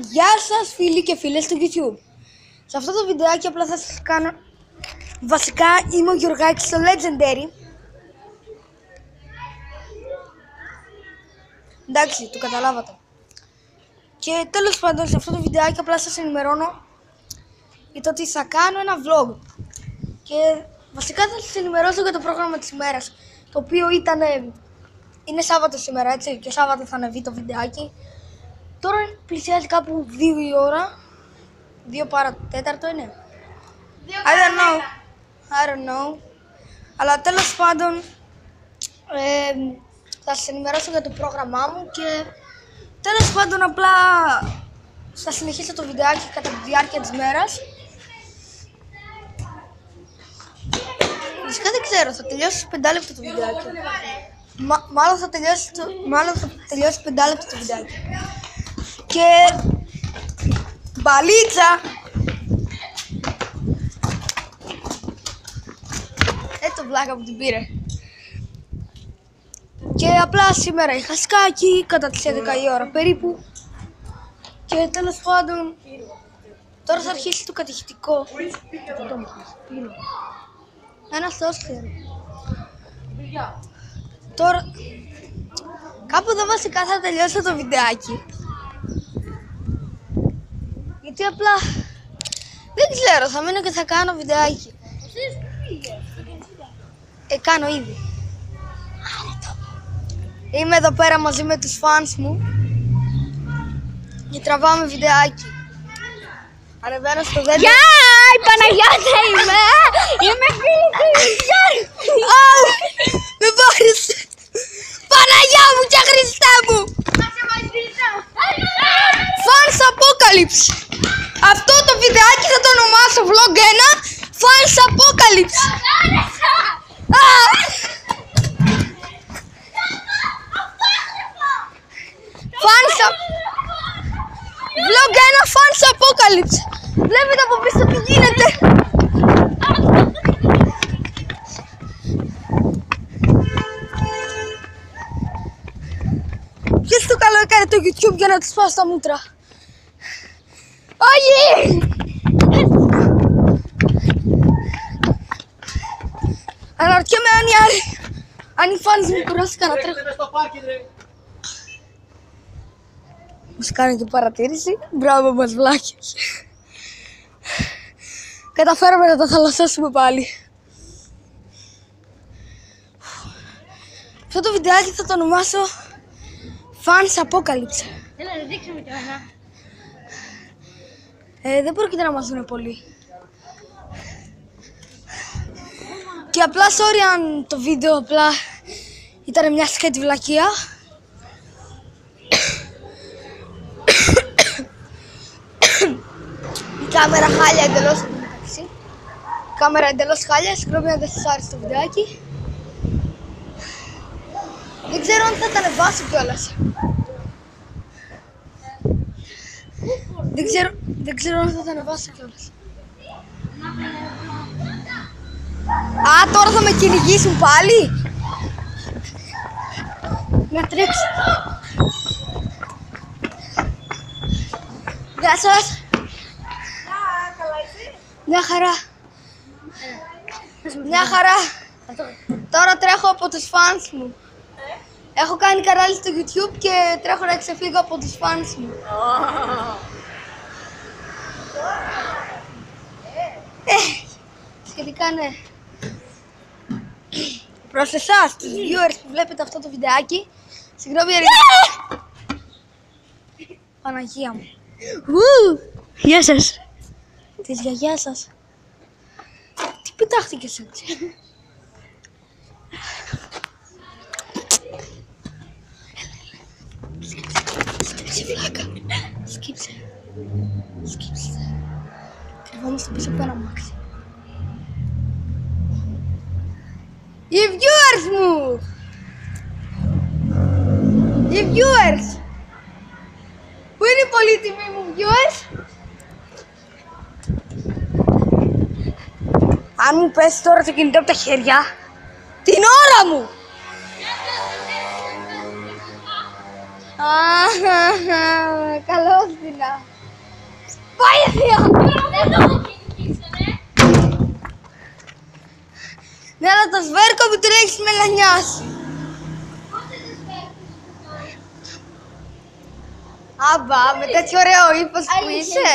Γεια σας φίλοι και φίλες του YouTube. Σε αυτό το βιντεάκι απλά θα σας κάνω. Βασικά είμαι ο Γιωργάκης στο Legendary. Εντάξει, το καταλάβατε. Και τέλος πάντων σε αυτό το βιντεάκι απλά σας ενημερώνω για το ότι θα κάνω ένα vlog. Και βασικά θα σας ενημερώσω για το πρόγραμμα της ημέρας, το οποίο είναι Σάββατο σήμερα, έτσι, και Σάββατο θα ανεβεί το βιντεάκι. Τώρα πλησιάζει κάπου 2 η ώρα. 2 παρά 4 είναι. I don't know. Αλλά τέλος πάντων θα σας ενημερώσω για το πρόγραμμά μου και τέλος πάντων απλά θα συνεχίσω το βιντεάκι κατά τη διάρκεια της μέρας. Φυσικά δεν ξέρω, θα τελειώσει στις 5 λεπτά το βιντεάκι. Μάλλον θα τελειώσει 5 λεπτά το βιντεάκι. Και μπαλίτσα! Το βλάκα που την πήρε. Και απλά σήμερα είχα σκάκι κατά τις 11 η ώρα περίπου. Και τέλος πάντων τώρα θα αρχίσει το κατηχητικό. Ένας θεός ξέρει. Τώρα κάπου εδώ βασικά θα τελειώσω το βιντεάκι. Γιατί απλά δεν ξέρω, θα μείνω και θα κάνω βιντεάκι. Κάνω ήδη. Είμαι εδώ πέρα μαζί με τους fans μου και τραβάμε βιντεάκι. Ανεβαίνω στο δέντρο. Γεια! Η Παναγιώτα είμαι! Είμαι φίλη του! Με πάρεις! Παναγιά μου και Χριστέ μου! Fans Apocalypse! Αυτό το βιντεάκι θα το ονομάσω vlog 1 Fans Apocalypse! Vlog 1 Fans Apocalypse! Βλέπετε από πίσω τι γίνεται! Ποιος το καλό έκανε το YouTube για να τους πάω στα μούτρα? Όχι! Αναρωτιέμαι αν οι φάνες μου κουράστηκαν να τρέχουν. Μας κάνει και παρατήρηση. Μπράβο μας βλάκες. Καταφέραμε να τα θαλασσώσουμε πάλι. Αυτό το βιντεάκι θα το ονομάσω Fans Apocalypse. Έλα, δείξε μου κι ένα. Δεν πρόκειται να μας δουν πολύ. Και απλά sorry αν το βίντεο απλά ήταν μια σκέτη βλακεία. Η κάμερα χάλια εντελώς. Κάμερα εντελώς χάλια, συγγνώμη αν δεν σας άρεσε το βιντεάκι. Δεν ξέρω αν θα τα ανεβάσω κιόλας. Δεν ξέρω αν θα τα ανεβάσω κιόλας. Α, τώρα θα με κυνηγήσουν πάλι. Να τρέξω. Γεια σας. Μια χαρά. Μια χαρά. Τώρα τρέχω από τους fans μου. Έχω κάνει κανάλι στο YouTube και τρέχω να ξεφύγω από τους fans μου. Σχετικά ναι. Προς εσάς, τους viewers που βλέπετε αυτό το βιντεάκι, συγγνώμη Παναγία μου. Γεια σας. Της γιαγιάς σας. Τι πετάχτηκες έτσι? Σκύψε φυλάκα. Σκύψε. Κρυβόμαστε πίσω από ένα αμάξι. Οι viewers μου! Οι viewers! Πού είναι οι πολύτιμοι μου viewers? Αν μου πέσει τώρα το κινητό από τα χέρια, την ώρα μου! Καλώς έδινα. Βοήθεια! Δεν το κινητήσανε. Ναι, αλλά το σβέρκο που του έχεις μελανιάσει. Άμπα, με τέτοιο ωραίο ύφος που είσαι.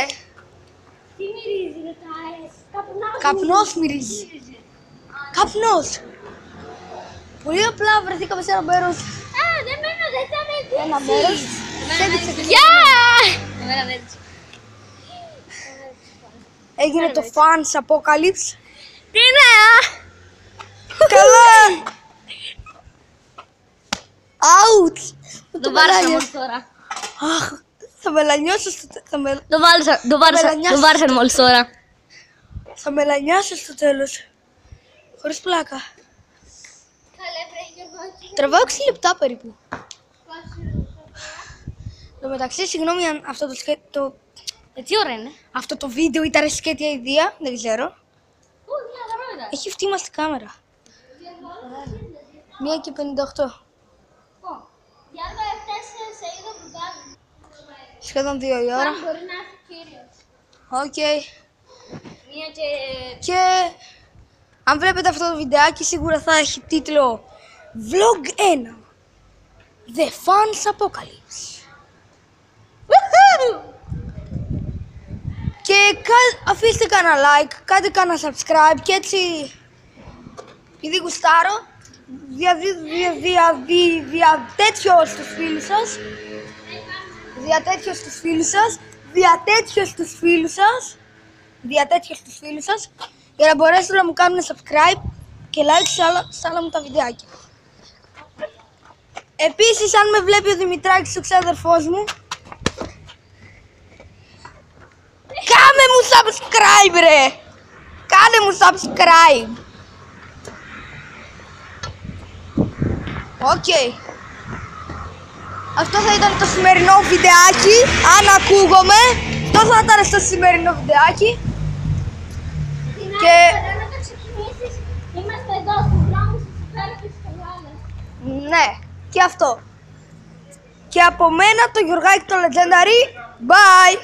Τι μυρίζει, ρωτάες? Καπνός μυρίζει. Καπνός. Πολύ απλά βρεθήκαμε σε ένα μέρος. Δεν μένω, δεν θα με δείξει. Ένα μέρος. Γεια! Εμένα δεν έτσι. Έγινε το Fans Apocalypse. Τι νέα! Καλά! Ouch! Το βάρεσα μόλις τώρα. Αχ, θα μελανιώσω στο Το βάρεσα μόλις τώρα. Θα μελανιάσω στο τέλος. Χωρίς πλάκα. Τραβάω 6 λεπτά περίπου. Το μεταξύ, συγγνώμη αν αυτό το Τι ώρα είναι? αυτό το βίντεο ήταν σκέτια ιδέα, δεν ξέρω. Έχει φτύμα στη κάμερα. 1:58. Σχεδόν 2 η ώρα. Μπορεί να έρθει κύριος. Οκ. Μία Και αν βλέπετε αυτό το βιντεάκι σίγουρα θα έχει τίτλο Vlog 1 The Fans Apocalypse. Και αφήστε κανένα like, κάντε κανένα subscribe και έτσι επειδή γουστάρω διατέτοιο στους φίλους σας. Διατέτοιο στους φίλους σας για να μπορέσουν να μου κάνουν subscribe και like σε άλλα μου τα βιντεάκια. Επίσης, αν με βλέπει ο Δημητράκης, ο ξάδερφός μου, κάνε μου subscribe ρε! Κάνε μου subscribe! Οκ. Αυτό θα ήταν το σημερινό βιντεάκι. Αν ακούγομαι, αυτό θα ήταν στο σημερινό βιντεάκι. Και να το ξεκινήσεις. Είμαστε εδώ στους δρόμους της υπέροχης Καβάλας. ναι, και αυτό. Και από μένα το Γιουργάκη το Legendary. Bye!